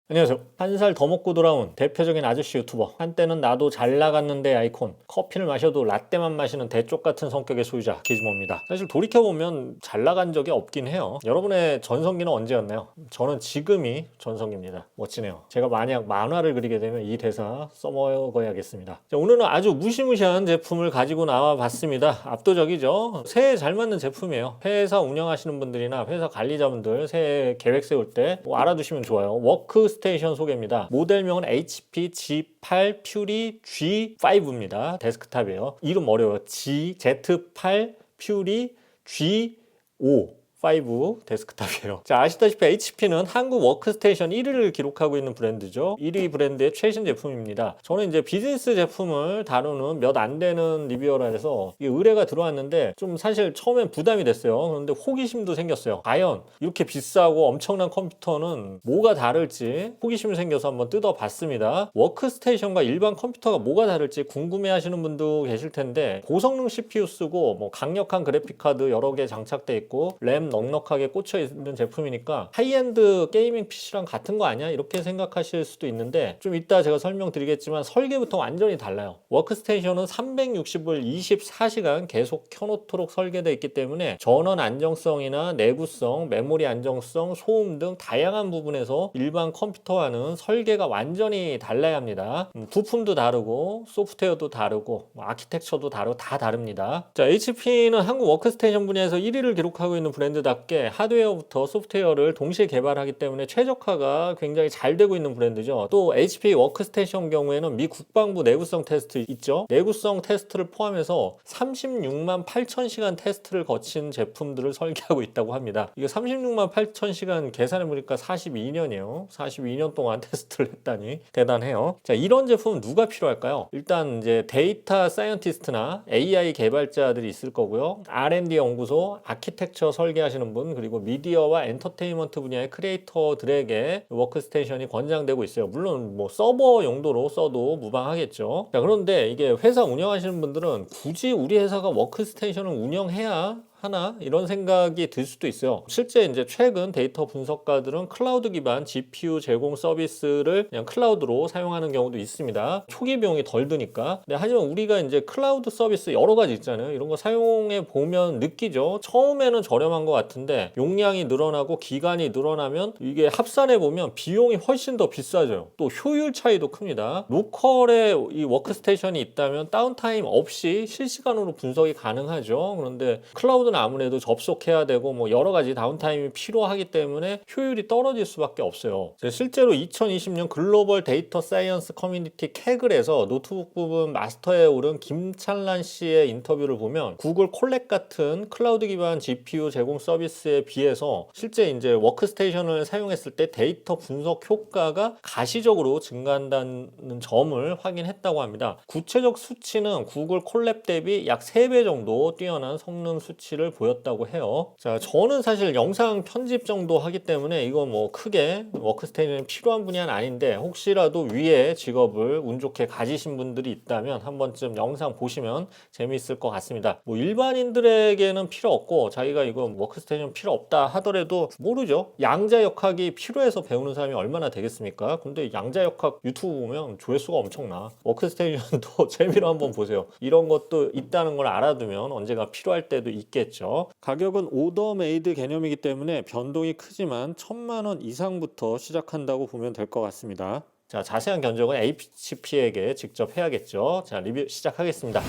안녕하세요. 한 살 더 먹고 돌아온 대표적인 아저씨 유튜버, 한때는 나도 잘 나갔는데 아이콘, 커피를 마셔도 라떼만 마시는 대쪽 같은 성격의 소유자 기즈모입니다. 사실 돌이켜보면 잘 나간 적이 없긴 해요. 여러분의 전성기는 언제였나요? 저는 지금이 전성기입니다. 멋지네요. 제가 만약 만화를 그리게 되면 이 대사 써먹어야겠습니다. 자, 오늘은 아주 무시무시한 제품을 가지고 나와 봤습니다. 압도적이죠? 새해 잘 맞는 제품이에요. 회사 운영하시는 분들이나 회사 관리자분들 새해 계획 세울 때 뭐 알아두시면 좋아요. 워크스테이션 소개입니다. 모델명은 HP G8 퓨리 G5입니다. 데스크탑이에요. 이름 어려워요. Z8 퓨리 G5 5 데스크탑이에요. 자, 아시다시피 HP는 한국 워크스테이션 1위를 기록하고 있는 브랜드죠. 1위 브랜드의 최신 제품입니다. 저는 이제 비즈니스 제품을 다루는 몇 안 되는 리뷰어라서 이 의뢰가 들어왔는데 좀 사실 처음엔 부담이 됐어요. 그런데 호기심도 생겼어요. 과연 이렇게 비싸고 엄청난 컴퓨터는 뭐가 다를지 호기심이 생겨서 한번 뜯어봤습니다. 워크스테이션과 일반 컴퓨터가 뭐가 다를지 궁금해 하시는 분도 계실 텐데 고성능 CPU 쓰고 뭐 강력한 그래픽카드 여러 개 장착돼 있고 램 넉넉하게 꽂혀 있는 제품이니까 하이엔드 게이밍 PC랑 같은 거 아니야? 이렇게 생각하실 수도 있는데 좀 이따 제가 설명드리겠지만 설계부터 완전히 달라요. 워크스테이션은 360을 24시간 계속 켜놓도록 설계되어 있기 때문에 전원 안정성이나 내구성, 메모리 안정성, 소음 등 다양한 부분에서 일반 컴퓨터와는 설계가 완전히 달라야 합니다. 부품도 다르고 소프트웨어도 다르고 아키텍처도 다르고 다 다릅니다. 자, HP는 한국 워크스테이션 분야에서 1위를 기록하고 있는 브랜드답게 하드웨어부터 소프트웨어를 동시에 개발하기 때문에 최적화가 굉장히 잘 되고 있는 브랜드죠. 또 HP 워크스테이션 경우에는 미 국방부 내구성 테스트 있죠. 내구성 테스트를 포함해서 36만 8천 시간 테스트를 거친 제품들을 설계하고 있다고 합니다. 이게 36만 8천 시간 계산해 보니까 42년이에요. 42년 동안 테스트를 했다니 대단해요. 자, 이런 제품은 누가 필요할까요? 일단 이제 데이터 사이언티스트나 AI 개발자들이 있을 거고요. R&D 연구소, 아키텍처 설계하시는 분, 그리고 미디어와 엔터테인먼트 분야의 크리에이터들에게 워크스테이션이 권장되고 있어요. 물론 뭐 서버 용도로 써도 무방하겠죠. 자, 그런데 이게 회사 운영하시는 분들은 굳이 우리 회사가 워크스테이션을 운영해야 하나? 이런 생각이 들 수도 있어요. 실제 이제 최근 데이터 분석가들은 클라우드 기반 GPU 제공 서비스를 그냥 클라우드로 사용하는 경우도 있습니다. 초기 비용이 덜 드니까. 근데 하지만 우리가 이제 클라우드 서비스 여러 가지 있잖아요. 이런 거 사용해 보면 느끼죠. 처음에는 저렴한 것 같은데 용량이 늘어나고 기간이 늘어나면 이게 합산해 보면 비용이 훨씬 더 비싸져요. 또 효율 차이도 큽니다. 로컬에 이 워크스테이션이 있다면 다운타임 없이 실시간으로 분석이 가능하죠. 그런데 클라우드는 아무래도 접속해야 되고 뭐 여러 가지 다운타임이 필요하기 때문에 효율이 떨어질 수밖에 없어요. 실제로 2020년 글로벌 데이터 사이언스 커뮤니티 캐글에서 노트북 부분 마스터에 오른 김찬란 씨의 인터뷰를 보면 구글 콜렉 같은 클라우드 기반 GPU 제공 서비스에 비해서 실제 이제 워크스테이션을 사용했을 때 데이터 분석 효과가 가시적으로 증가한다는 점을 확인했다고 합니다. 구체적 수치는 구글 콜랩 대비 약 3배 정도 뛰어난 성능 수치를 보였다고 해요. 자, 저는 사실 영상 편집 정도 하기 때문에 이거 뭐 크게 워크스테이션이 필요한 분야는 아닌데 혹시라도 위에 직업을 운 좋게 가지신 분들이 있다면 한 번쯤 영상 보시면 재미있을 것 같습니다. 뭐 일반인들에게는 필요 없고 자기가 이거 워크스테이션 필요 없다 하더라도 모르죠. 양자역학이 필요해서 배우는 사람이 얼마나 되겠습니까? 근데 양자역학 유튜브 보면 조회수가 엄청나. 워크스테이션도 재미로 한번 보세요. 이런 것도 있다는 걸 알아두면 언제가 필요할 때도 있겠죠. 가격은 오더 메이드 개념이기 때문에 변동이 크지만 1,000만 원 이상부터 시작한다고 보면 될 것 같습니다. 자, 자세한 견적은 HP에게 직접 해야겠죠. 자, 리뷰 시작하겠습니다.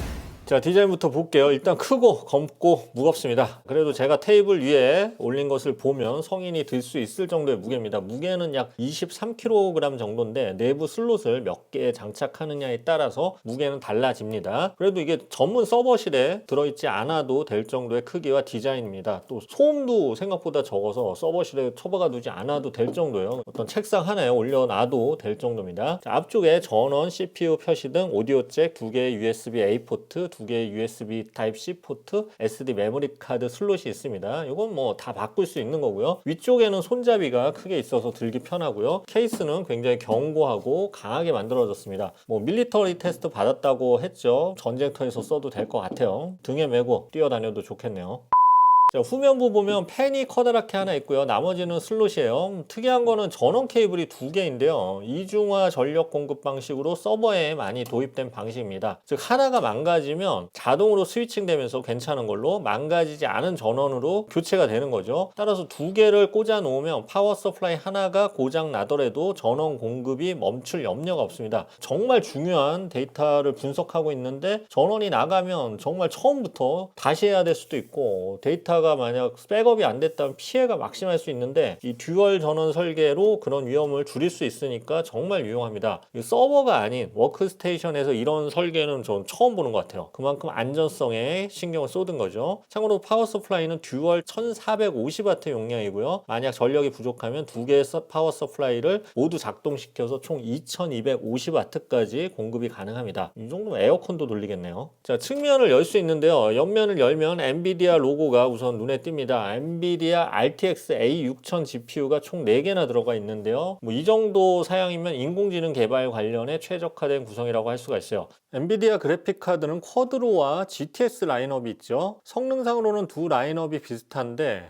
자, 디자인부터 볼게요. 일단 크고 검고 무겁습니다. 그래도 제가 테이블 위에 올린 것을 보면 성인이 들 수 있을 정도의 무게입니다. 무게는 약 23kg 정도인데 내부 슬롯을 몇 개 장착하느냐에 따라서 무게는 달라집니다. 그래도 이게 전문 서버실에 들어있지 않아도 될 정도의 크기와 디자인입니다. 또 소음도 생각보다 적어서 서버실에 처박아 두지 않아도 될 정도예요. 어떤 책상 하나에 올려놔도 될 정도입니다. 자, 앞쪽에 전원, CPU 표시 등 오디오 잭 2개의 USB-A 포트, 2개의 USB Type-C 포트, SD 메모리 카드 슬롯이 있습니다. 이건 뭐 다 바꿀 수 있는 거고요. 위쪽에는 손잡이가 크게 있어서 들기 편하고요. 케이스는 굉장히 견고하고 강하게 만들어졌습니다. 뭐 밀리터리 테스트 받았다고 했죠. 전쟁터에서 써도 될 것 같아요. 등에 메고 뛰어다녀도 좋겠네요. 자, 후면부 보면 팬이 커다랗게 하나 있고요. 나머지는 슬롯이에요. 특이한 거는 전원 케이블이 두 개인데요. 이중화 전력 공급 방식으로 서버에 많이 도입된 방식입니다. 즉 하나가 망가지면 자동으로 스위칭 되면서 괜찮은 걸로, 망가지지 않은 전원으로 교체가 되는 거죠. 따라서 두 개를 꽂아 놓으면 파워 서플라이 하나가 고장 나더라도 전원 공급이 멈출 염려가 없습니다. 정말 중요한 데이터를 분석하고 있는데 전원이 나가면 정말 처음부터 다시 해야 될 수도 있고, 데이터가 만약 백업이 안 됐다면 피해가 막심할 수 있는데, 이 듀얼 전원 설계로 그런 위험을 줄일 수 있으니까 정말 유용합니다. 서버가 아닌 워크스테이션에서 이런 설계는 전 처음 보는 것 같아요. 그만큼 안전성에 신경을 쏟은 거죠. 참고로 파워 서플라이는 듀얼 1450W 용량이고요. 만약 전력이 부족하면 두 개의 파워 서플라이를 모두 작동시켜서 총 2250W까지 공급이 가능합니다. 이 정도면 에어컨도 돌리겠네요. 자, 측면을 열 수 있는데요. 옆면을 열면 엔비디아 로고가 우선 눈에 띕니다. 엔비디아 RTX A6000 GPU가 총 4개나 들어가 있는데요. 이 정도 사양이면 인공지능 개발 관련에 최적화된 구성이라고 할 수가 있어요. 엔비디아 그래픽 카드는 쿼드로와 GTX 라인업이 있죠. 성능상으로는 두 라인업이 비슷한데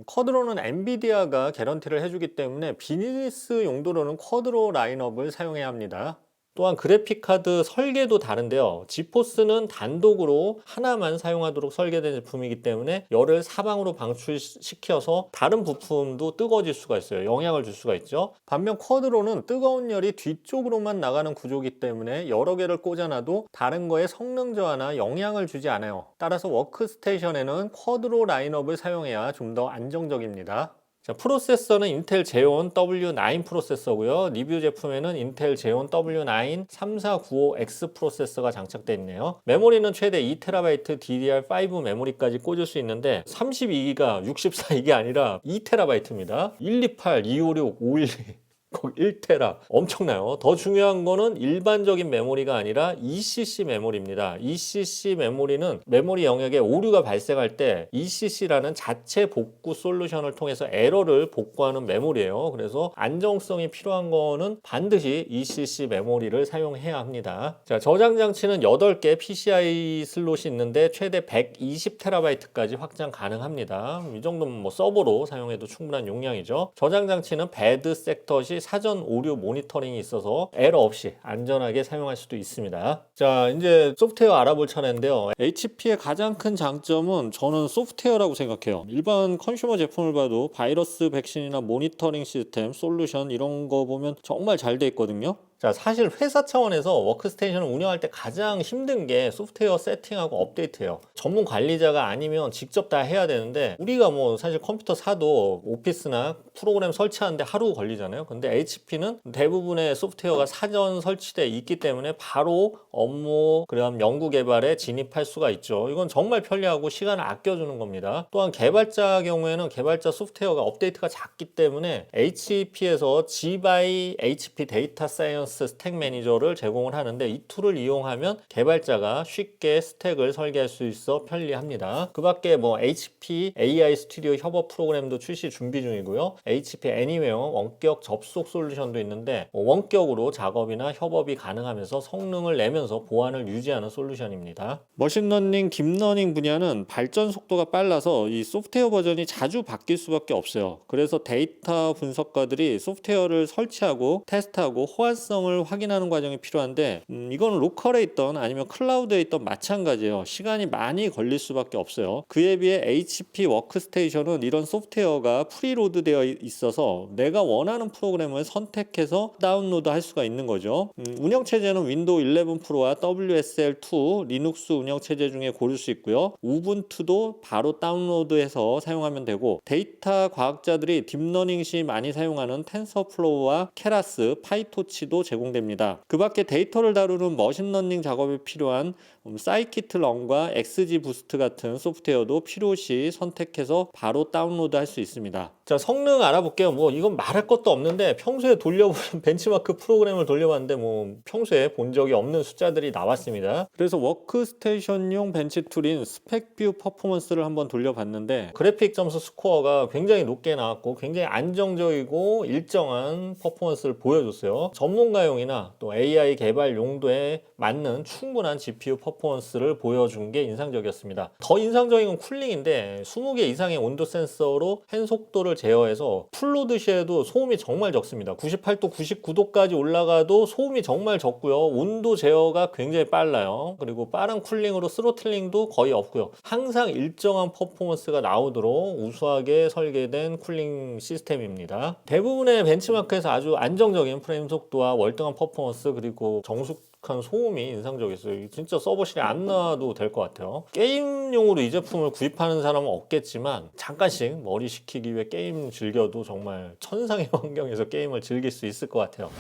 쿼드로는 엔비디아가 개런티를 해주기 때문에 비즈니스 용도로는 쿼드로 라인업을 사용해야 합니다. 또한 그래픽카드 설계도 다른데요. 지포스는 단독으로 하나만 사용하도록 설계된 제품이기 때문에 열을 사방으로 방출시켜서 다른 부품도 뜨거워질 수가 있어요. 영향을 줄 수가 있죠. 반면 쿼드로는 뜨거운 열이 뒤쪽으로만 나가는 구조이기 때문에 여러 개를 꽂아놔도 다른 거에 성능 저하나 영향을 주지 않아요. 따라서 워크스테이션에는 쿼드로 라인업을 사용해야 좀 더 안정적입니다. 자, 프로세서는 인텔 제온 W9 프로세서고요. 리뷰 제품에는 인텔 제온 W9 3495X 프로세서가 장착되어 있네요. 메모리는 최대 2TB DDR5 메모리까지 꽂을 수 있는데 32기가, 64 이게 아니라 2TB입니다. 128, 256, 512 거기 1테라 엄청나요. 더 중요한 거는 일반적인 메모리가 아니라 ECC 메모리입니다. ECC 메모리는 메모리 영역에 오류가 발생할 때 ECC라는 자체 복구 솔루션을 통해서 에러를 복구하는 메모리예요. 그래서 안정성이 필요한 거는 반드시 ECC 메모리를 사용해야 합니다. 자, 저장 장치는 8개 PCI 슬롯이 있는데 최대 120TB까지 확장 가능합니다. 이 정도면 뭐 서버로 사용해도 충분한 용량이죠. 저장 장치는 배드 섹터 시 사전 오류 모니터링이 있어서 에러 없이 안전하게 사용할 수도 있습니다. 자, 이제 소프트웨어 알아볼 차례인데요. HP의 가장 큰 장점은 저는 소프트웨어라고 생각해요. 일반 컨슈머 제품을 봐도 바이러스 백신이나 모니터링 시스템, 솔루션 이런 거 보면 정말 잘 돼 있거든요. 자, 사실 회사 차원에서 워크스테이션을 운영할 때 가장 힘든 게 소프트웨어 세팅하고 업데이트예요. 전문 관리자가 아니면 직접 다 해야 되는데, 우리가 뭐 사실 컴퓨터 사도 오피스나 프로그램 설치하는데 하루 걸리잖아요. 근데 HP는 대부분의 소프트웨어가 사전 설치되어 있기 때문에 바로 업무, 그다음 연구 개발에 진입할 수가 있죠. 이건 정말 편리하고 시간을 아껴주는 겁니다. 또한 개발자 경우에는 개발자 소프트웨어가 업데이트가 작기 때문에 HP에서 G-by HP 데이터 사이언스 스택 매니저를 제공을 하는데, 이 툴을 이용하면 개발자가 쉽게 스택을 설계할 수 있어 편리합니다. 그 밖에 뭐 HP AI 스튜디오 협업 프로그램도 출시 준비 중이고요. HP 애니웨어 원격 접속 솔루션도 있는데 원격으로 작업이나 협업이 가능하면서 성능을 내면서 보안을 유지하는 솔루션입니다. 머신러닝, 딥러닝 분야는 발전 속도가 빨라서 이 소프트웨어 버전이 자주 바뀔 수밖에 없어요. 그래서 데이터 분석가들이 소프트웨어를 설치하고 테스트하고 호환성을 확인하는 과정이 필요한데, 이건 로컬에 있던 아니면 클라우드에 있던 마찬가지예요. 시간이 많이 걸릴 수밖에 없어요. 그에 비해 HP 워크스테이션은 이런 소프트웨어가 프리로드 되어 있어서 내가 원하는 프로그램을 선택해서 다운로드 할 수가 있는 거죠. 운영체제는 윈도우 11 프로와 WSL2 리눅스 운영체제 중에 고를 수 있고요. 우분투도 바로 다운로드해서 사용하면 되고, 데이터 과학자들이 딥러닝 시 많이 사용하는 텐서플로우와 케라스, 파이토치도 제공됩니다. 그 밖에 데이터를 다루는 머신러닝 작업에 필요한 사이키트런과 XGBoost 같은 소프트웨어도 필요시 선택해서 바로 다운로드 할 수 있습니다. 자, 성능 알아볼게요. 뭐 이건 말할 것도 없는데 평소에 돌려보는 벤치마크 프로그램을 돌려봤는데 뭐 평소에 본 적이 없는 숫자들이 나왔습니다. 그래서 워크스테이션용 벤치 툴인 스펙뷰 퍼포먼스를 한번 돌려봤는데 그래픽 점수 스코어가 굉장히 높게 나왔고 굉장히 안정적이고 일정한 퍼포먼스를 보여줬어요. 전문가용이나 또 AI 개발 용도에 맞는 충분한 GPU 퍼포먼스를 보여준 게 인상적이었습니다. 더 인상적인 건 쿨링인데 20개 이상의 온도 센서로 펜 속도를 제어해서 풀로드 시에도 소음이 정말 적습니다. 98도, 99도까지 올라가도 소음이 정말 적고요. 온도 제어가 굉장히 빨라요. 그리고 빠른 쿨링으로 스로틀링도 거의 없고요. 항상 일정한 퍼포먼스가 나오도록 우수하게 설계된 쿨링 시스템입니다. 대부분의 벤치마크에서 아주 안정적인 프레임 속도와 월등한 퍼포먼스 그리고 정숙한 소음이 인상적이었어요. 진짜 서버실에 안 놔도 될 것 같아요. 게임용으로 이 제품을 구입하는 사람은 없겠지만 잠깐씩 머리 식히기 위해 게임 즐겨도 정말 천상의 환경에서 게임을 즐길 수 있을 것 같아요.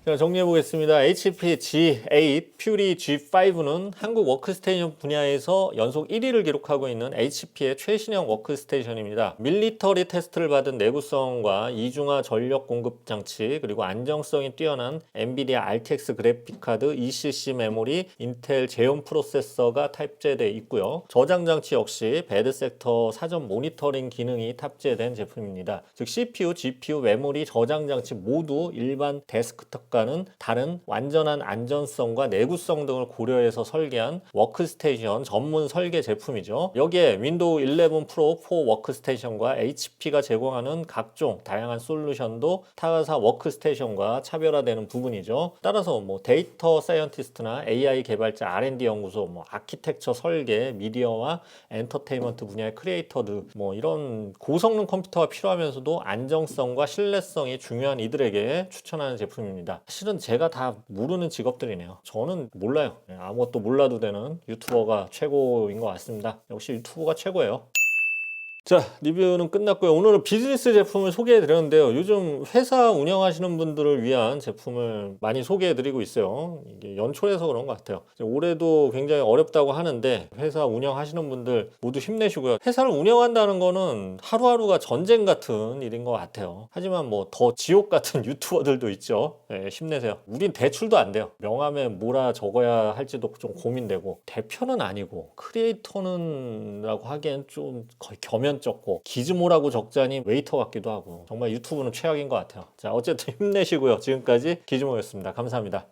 자, 정리해 보겠습니다. HP G8 퓨리 G5는 한국 워크스테이션 분야에서 연속 1위를 기록하고 있는 HP의 최신형 워크스테이션입니다. 밀리터리 테스트를 받은 내구성과 이중화 전력 공급 장치 그리고 안정성이 뛰어난 엔비디아 RTX 그래픽 카드, ECC 메모리, 인텔 제온 프로세서가 탑재되어 있고요. 저장 장치 역시 배드 섹터 사전 모니터링 기능이 탑재된 제품입니다. 즉 CPU, GPU, 메모리, 저장 장치 모두 일반 데스크톱과는 다른 완전한 안전성과 내구성 등을 고려해서 설계한 워크스테이션 전문 설계 제품이죠. 여기에 윈도우 11 프로 4 워크스테이션과 HP가 제공하는 각종 다양한 솔루션도 타가사 워크스테이션과 차별화되는 부분이죠. 따라서 뭐 데이터 사이언티스트나 AI 개발자, R&D 연구소, 뭐 아키텍처 설계, 미디어와 엔터테인먼트 분야의 크리에이터들 뭐 이런 고성능 컴퓨터가 필요하면서도 안정성과 신뢰성이 중요한 이들에게 추천하는 제품입니다. 사실은 제가 다 모르는 직업들이네요. 저는 몰라요. 아무것도 몰라도 되는 유튜버가 최고인 것 같습니다. 역시 유튜버가 최고예요. 자, 리뷰는 끝났고요. 오늘은 비즈니스 제품을 소개해 드렸는데요. 요즘 회사 운영하시는 분들을 위한 제품을 많이 소개해 드리고 있어요. 이게 연초라서 그런 것 같아요. 올해도 굉장히 어렵다고 하는데 회사 운영하시는 분들 모두 힘내시고요. 회사를 운영한다는 거는 하루하루가 전쟁 같은 일인 것 같아요. 하지만 뭐 더 지옥 같은 유튜버들도 있죠. 네, 힘내세요. 우린 대출도 안 돼요. 명함에 뭐라 적어야 할지도 좀 고민되고 대표는 아니고 크리에이터는 라고 하기엔 좀 거의 겸연쩍고 기즈모라고 적자니 웨이터 같기도 하고 정말 유튜브는 최악인 것 같아요. 자, 어쨌든 힘내시고요. 지금까지 기즈모였습니다. 감사합니다.